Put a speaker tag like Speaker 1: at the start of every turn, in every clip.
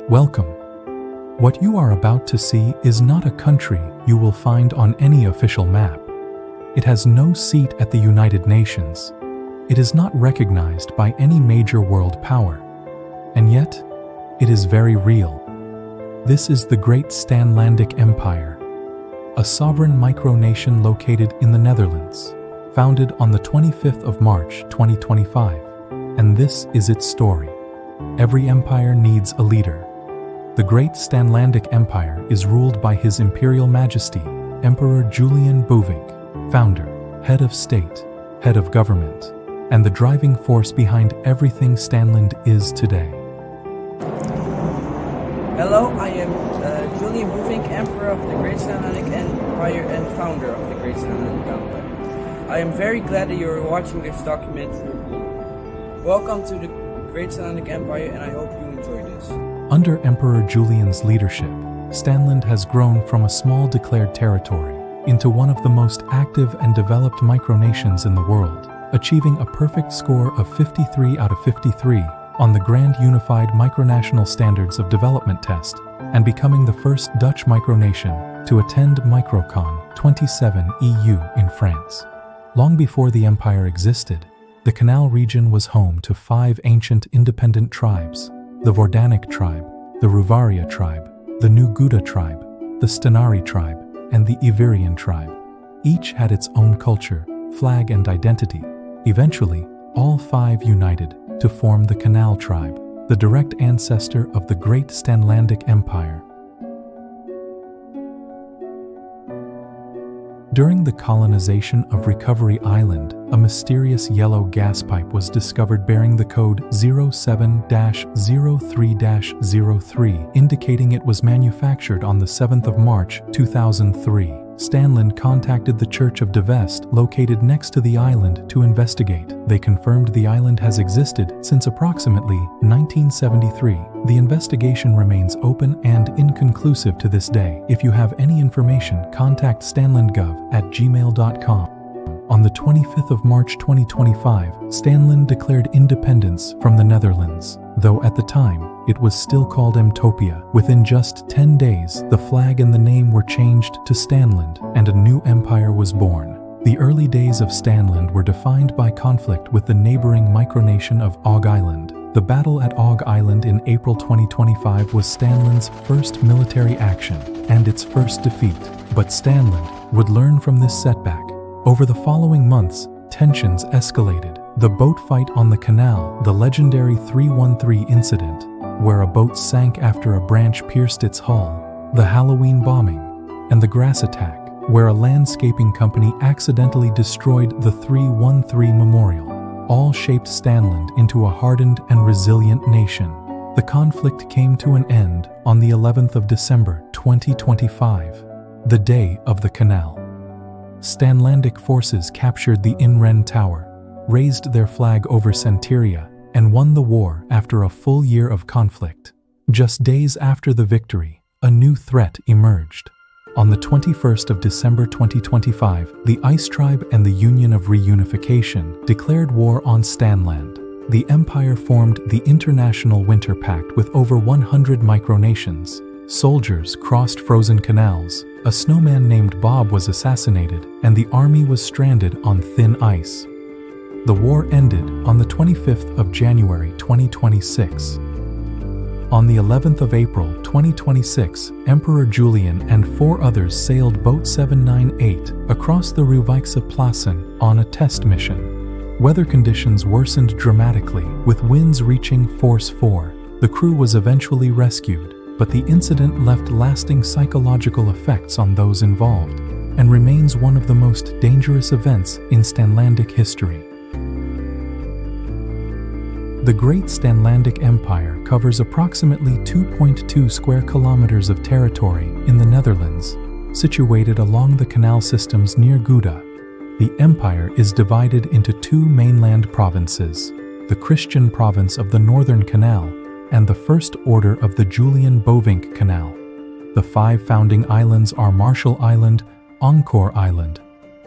Speaker 1: Welcome. What you are about to see is not a country you will find on any official map. It has no seat at the United Nations. It is not recognized by any major world power. And yet, it is very real. This is the Great Stanlandic Empire, a sovereign micronation located in the Netherlands, founded on the 25th of March 2025. And this is its story. Every empire needs a leader. The Great Stanlandic Empire is ruled by His Imperial Majesty, Emperor Julian Boevink, founder, head of state, head of government, and the driving force behind everything Stanland is today.
Speaker 2: Hello, I am Julian Boevink, Emperor of the Great Stanlandic Empire and founder of the Great Stanlandic Empire. I am very glad that you are watching this documentary. Welcome to the Great Stanlandic Empire, and I hope you enjoy this.
Speaker 1: Under Emperor Julian's leadership, Stanland has grown from a small declared territory into one of the most active and developed micronations in the world, achieving a perfect score of 53 out of 53 on the Grand Unified Micronational Standards of Development test, and becoming the first Dutch micronation to attend Microcon 27 EU in France. Long before the empire existed, the Canal region was home to 5 ancient independent tribes: the Vordanic tribe, the Ruvaria tribe, the New Gouda tribe, the Stenari tribe, and the Iverian tribe. Each had its own culture, flag, and identity. Eventually, all 5 united to form the Canal tribe, the direct ancestor of the Great Stanlandic Empire. During the colonization of Recovery Island, a mysterious yellow gas pipe was discovered bearing the code 07-03-03, indicating it was manufactured on the 7th of March 2003. Stanland contacted the Church of De Vest, located next to the island, to investigate. They confirmed the island has existed since approximately 1973. The investigation remains open and inconclusive to this day. If you have any information, contact stanlandgov@gmail.com. On the 25th of March 2025, Stanland declared independence from the Netherlands, though at the time, it was still called Emtopia. Within just 10 days, the flag and the name were changed to Stanland, and a new empire was born. The early days of Stanland were defined by conflict with the neighboring micronation of Og Island. The battle at Og Island in April 2025 was Stanland's first military action, and its first defeat. But Stanland would learn from this setback. Over the following months, tensions escalated. The boat fight on the canal, the legendary 313 incident, where a boat sank after a branch pierced its hull, the Halloween bombing, and the grass attack, where a landscaping company accidentally destroyed the 313 memorial, all shaped Stanland into a hardened and resilient nation. The conflict came to an end on the 11th of December 2025, the day of the canal. Stanlandic forces captured the Inren Tower, raised their flag over Centuria, and won the war after a full year of conflict. Just days after the victory, a new threat emerged. On the 21st of December 2025, the Ice Tribe and the Union of Reunification declared war on Stanland. The empire formed the International Winter Pact with over 100 micronations. Soldiers crossed frozen canals, a snowman named Bob was assassinated, and the army was stranded on thin ice. The war ended on the 25th of January 2026. On the 11th of April 2026, Emperor Julian and 4 others sailed Boat 798 across the Ruwijkse on a test mission. Weather conditions worsened dramatically, with winds reaching force 4. The crew was eventually rescued, but the incident left lasting psychological effects on those involved, and remains one of the most dangerous events in Stanlandic history. The Great Stanlandic Empire covers approximately 2.2 square kilometers of territory in the Netherlands, situated along the canal systems near Gouda. The empire is divided into 2 mainland provinces, the Christian province of the Northern Canal and the First Order of the Julian Boevink Canal. The 5 founding islands are Marshall Island, Encore Island,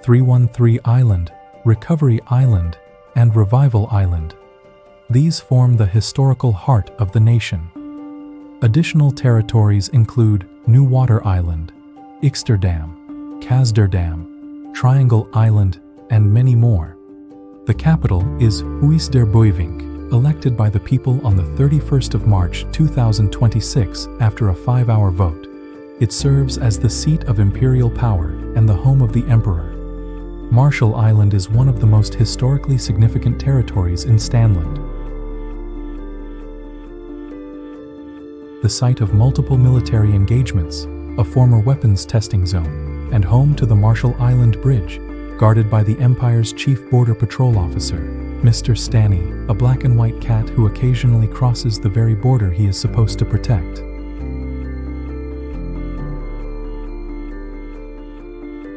Speaker 1: 313 Island, Recovery Island, and Revival Island. These form the historical heart of the nation. Additional territories include New Water Island, Ixterdam, Kasderdam, Triangle Island, and many more. The capital is Huis Der Boevink, elected by the people on the 31st of March 2026 after a 5-hour vote. It serves as the seat of imperial power and the home of the emperor. Marshall Island is one of the most historically significant territories in Stanland. The site of multiple military engagements, a former weapons testing zone, and home to the Marshall Island Bridge, guarded by the Empire's chief border patrol officer, Mr. Stanny, a black and white cat who occasionally crosses the very border he is supposed to protect.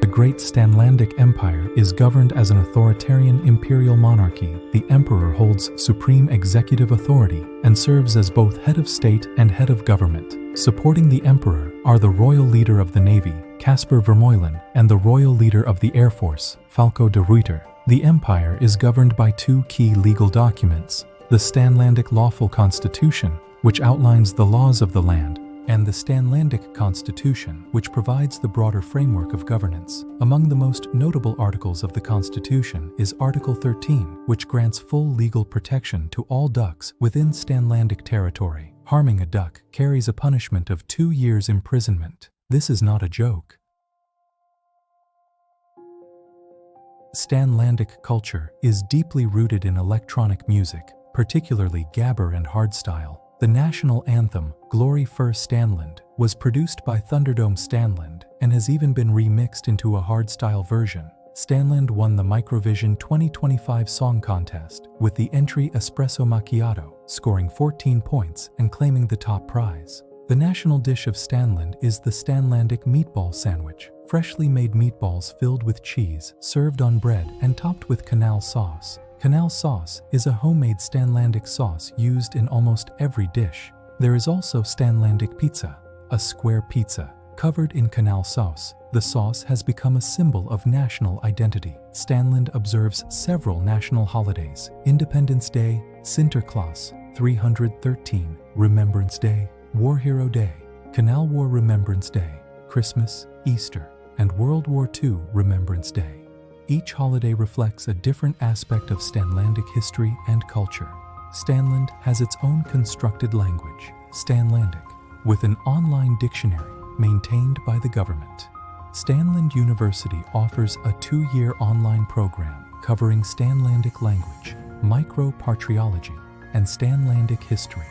Speaker 1: The Great Stanlandic Empire is governed as an authoritarian imperial monarchy. The emperor holds supreme executive authority and serves as both head of state and head of government. Supporting the emperor are the royal leader of the navy, Caspar Vermeulen, and the royal leader of the air force, Falco de Ruyter. The empire is governed by two key legal documents: the Stanlandic Lawful Constitution, which outlines the laws of the land, and the Stanlandic Constitution, which provides the broader framework of governance. Among the most notable articles of the Constitution is Article 13, which grants full legal protection to all ducks within Stanlandic territory. Harming a duck carries a punishment of 2 years imprisonment. This is not a joke. Stanlandic culture is deeply rooted in electronic music, particularly gabber and hardstyle. The national anthem, Glory Fur Stanland, was produced by Thunderdome Stanland and has even been remixed into a hardstyle version. Stanland won the Microvision 2025 Song Contest with the entry Espresso Macchiato, scoring 14 points and claiming the top prize. The national dish of Stanland is the Stanlandic meatball sandwich, freshly made meatballs filled with cheese, served on bread and topped with canal sauce. Canal sauce is a homemade Stanlandic sauce used in almost every dish. There is also Stanlandic pizza, a square pizza covered in canal sauce. The sauce has become a symbol of national identity. Stanland observes several national holidays: Independence Day, Sinterklaas, 313, Remembrance Day, War Hero Day, Canal War Remembrance Day, Christmas, Easter, and World War II Remembrance Day. Each holiday reflects a different aspect of Stanlandic history and culture. Stanland has its own constructed language, Stanlandic, with an online dictionary maintained by the government. Stanland University offers a 2-year online program covering Stanlandic language, micropatriology, and Stanlandic history.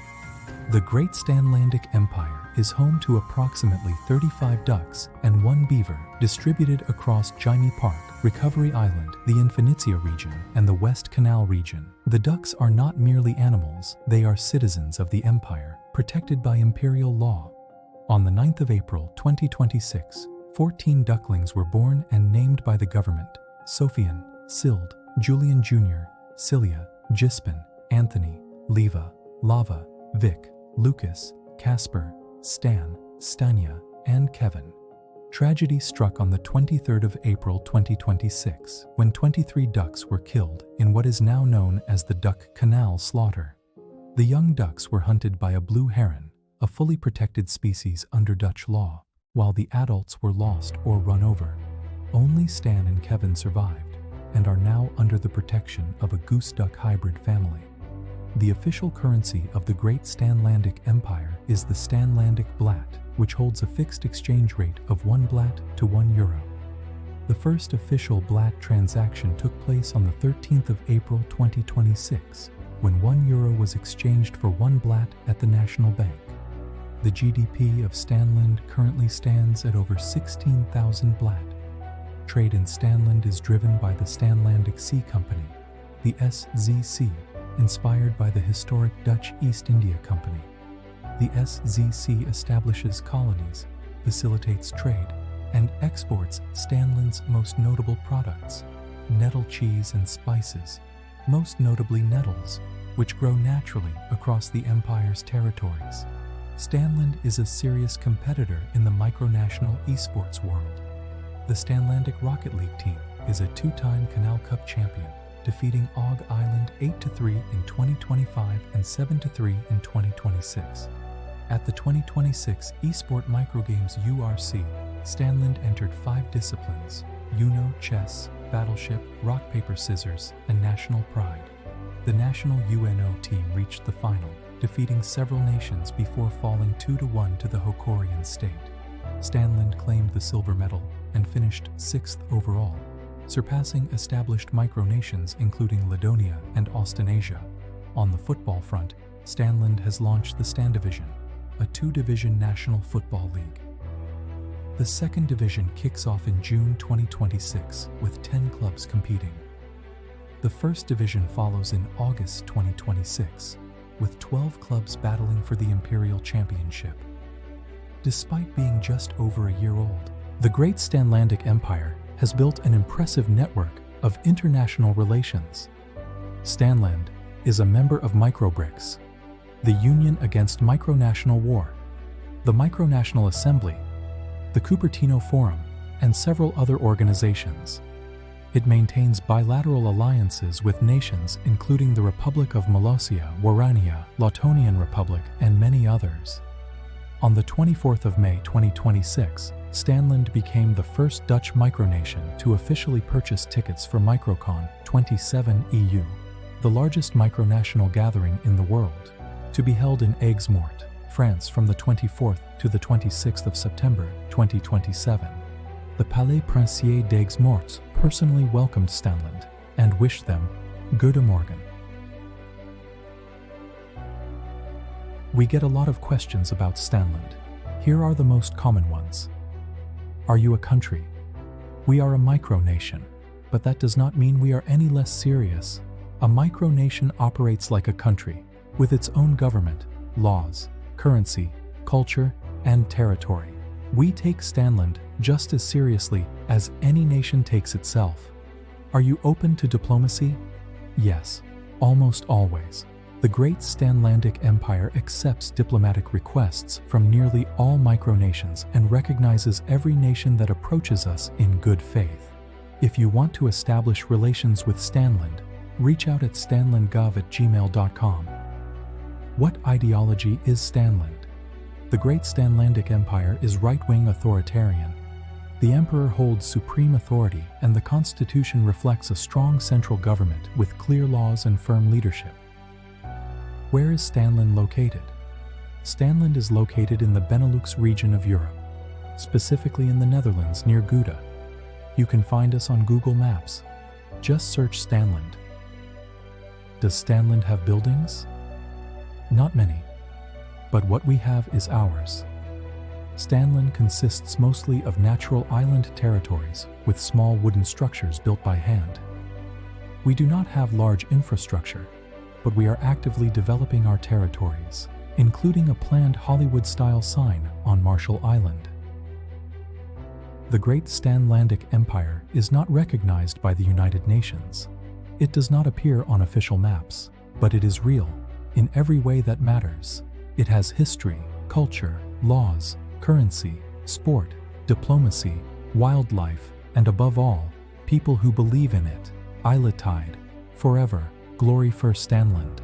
Speaker 1: The Great Stanlandic Empire is home to approximately 35 ducks and 1 beaver distributed across Jaime Park, Recovery Island, the Infinitia region, and the West Canal region. The ducks are not merely animals, they are citizens of the empire, protected by imperial law. On the 9th of April 2026, 14 ducklings were born and named by the government: Sophian, Sild, Julian Jr., Cilia, Gispin, Anthony, Leva, Lava, Vic, Lucas, Casper, Stan, Stania, and Kevin. Tragedy struck on the 23rd of April 2026 when 23 ducks were killed in what is now known as the Duck Canal slaughter. The young ducks were hunted by a blue heron, a fully protected species under Dutch law, while the adults were lost or run over. Only Stan and Kevin survived and are now under the protection of a goose-duck hybrid family. The official currency of the Great Stanlandic Empire is the Stanlandic Blat, which holds a fixed exchange rate of 1 Blat to 1 euro. The first official Blat transaction took place on the 13th of April 2026, when 1 euro was exchanged for 1 Blat at the National Bank. The GDP of Stanland currently stands at over 16,000 Blat. Trade in Stanland is driven by the Stanlandic Sea Company, the SZC, inspired by the historic Dutch East India Company. The SZC establishes colonies, facilitates trade, and exports Stanland's most notable products: nettle cheese and spices, most notably nettles, which grow naturally across the empire's territories. Stanland is a serious competitor in the micronational esports world. The Stanlandic Rocket League team is a 2-time Canal Cup champion, defeating Og Island 8-3 in 2025 and 7-3 in 2026. At the 2026 Esport Microgames URC, Stanland entered 5 disciplines: Uno, chess, battleship, rock, paper, scissors, and national pride. The national UNO team reached the final, defeating several nations before falling 2-1 to the Hokorian state. Stanland claimed the silver medal and finished 6th overall, surpassing established micronations including Ladonia and Australasia. On the football front, Stanland has launched the Stan Division, a 2-division national football league. The second division kicks off in June 2026 with 10 clubs competing. The first division follows in August 2026 with 12 clubs battling for the Imperial Championship. Despite being just over a year old, the Great Stanlandic Empire has built an impressive network of international relations. Stanland is a member of MicroBRICS, the Union Against Micronational War, the Micronational Assembly, the Cupertino Forum, and several other organizations. It maintains bilateral alliances with nations including the Republic of Molossia, Warania, Latonian Republic, and many others. On the 24th of May 2026, Stanland became the first Dutch micronation to officially purchase tickets for Microcon 27 EU, the largest micronational gathering in the world, to be held in Aigues-Mortes, France from the 24th to the 26th of September 2027. The Palais Princier d'Aigues-Mortes personally welcomed Stanland and wished them Gute Morgen. We get a lot of questions about Stanland. Here are the most common ones. Are you a country? We are a micronation, but that does not mean we are any less serious. A micronation operates like a country, with its own government, laws, currency, culture, and territory. We take Stanland just as seriously as any nation takes itself. Are you open to diplomacy? Yes, almost always. The Great Stanlandic Empire accepts diplomatic requests from nearly all micronations and recognizes every nation that approaches us in good faith. If you want to establish relations with Stanland, reach out at stanlandgov@gmail.com. What ideology is Stanland? The Great Stanlandic Empire is right-wing authoritarian. The emperor holds supreme authority, and the constitution reflects a strong central government with clear laws and firm leadership. Where is Stanland located? Stanland is located in the Benelux region of Europe, specifically in the Netherlands near Gouda. You can find us on Google Maps. Just search Stanland. Does Stanland have buildings? Not many, but what we have is ours. Stanland consists mostly of natural island territories with small wooden structures built by hand. We do not have large infrastructure, but we are actively developing our territories, including a planned Hollywood-style sign on Marshall Island. The Great Stanlandic Empire is not recognized by the United Nations. It does not appear on official maps, but it is real, in every way that matters. It has history, culture, laws, currency, sport, diplomacy, wildlife, and above all, people who believe in it. Eiletide, forever, glory Fur Stanland.